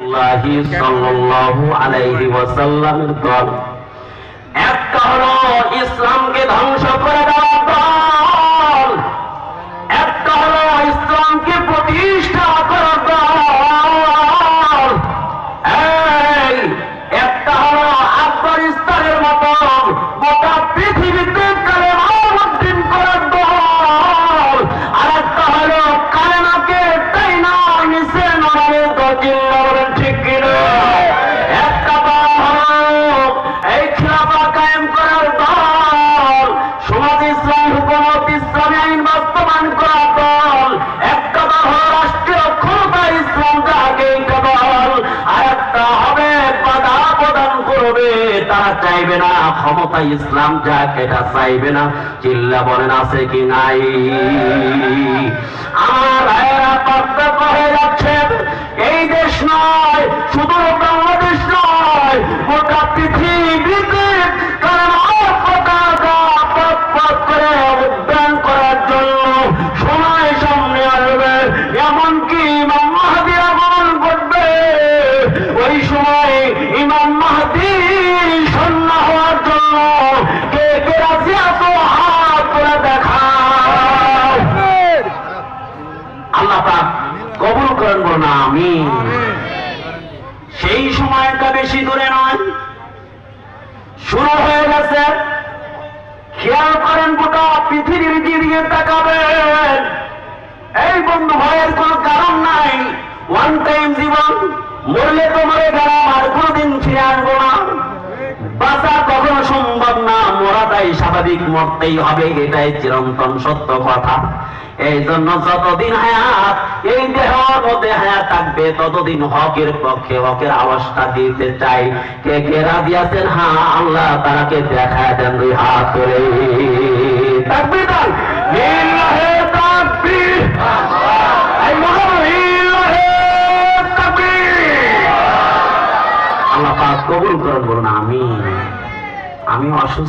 রাসূলুল্লাহি সাল্লাল্লাহু আলাইহি ওয়াসাল্লামের দল। একটা হলো ইসলামকে ধ্বংস করে দেওয়ার দল, একটা হলো ইসলামকে প্রতিষ্ঠা করার দল, এই একটা হলো আফগানিস্তানের মতো গোটা পৃথিবীতে কালেমা উদ্দিন করার দল, আর একটা হলো কালেমাকে তাইনা নিচে নামানোর দল। বলেন ঠিক কিনা? একটা দল হলো এই খিলাফা কায়েম করার দল, সমাজ ইসলামী হুকুমত ইসলামী আইন বাস্তবায়ন করার দল। একটা দল হলো রাষ্ট্রীয় ক্ষমতা ইসলাম যাকে এইটা দল, আর একটা হবে বাধা প্রদান করবে, তারা চাইবে না ক্ষমতা ইসলাম যাকে এটা চাইবে না। চিল্লা বলেন আছে কি নাই? আমার ভাইয়েরা পার্থক্য হয়ে যাচ্ছে। এই দেশ নয়, শুধু বাংলাদেশ নয়, গোটা পৃথিবীতে কালেমার পতাকা পথ করে উদ্যান করার জন্য সময় সামনে আসবে। এমনকি ইমাম মাহদী আগমন ঘটবে। ওই সময় ইমাম মাহদী সৈন্য হওয়ার জন্য কে কে রাজি আছো? হাত করে দেখাও। আল্লাহ পাক কবুল করেন, বলুন আমিন। সেই সময়টা বেশি দূরে নয়, শুরু হয়ে গেছে। খেয়াল করেন, গোটা পৃথিবীর দিকে তাকাবেন। এই বন্ধু ভয়ের কোন কারণ নাই। ওয়ান টাইম জীবন, মরলে তো মরে গেলাম, আর কোনদিন ফিরে আসবো না। বাঁচা কখনো সম্ভব না, মরাটাই স্বাভাবিক, মরতেই হবে, এটাই চিরন্তন সত্য কথা। এই জন্য যতদিন হায়াত এই দেহের মধ্যে হায়াত থাকবে, ততদিন হকের পক্ষে হকের আওয়াজটা দিতে চাই। কে কে রাজি আছেন? হ্যাঁ, আল্লাহ তারাকে দেখায় দেন দুই হাত করে। তাকবীর দেন, লিল্লাহি তাকবীর, এই মহান লিল্লাহি তাকবীর। আল্লাহ পাক কবুল করেন, বলুন আমিন। আমি অসুস্থ।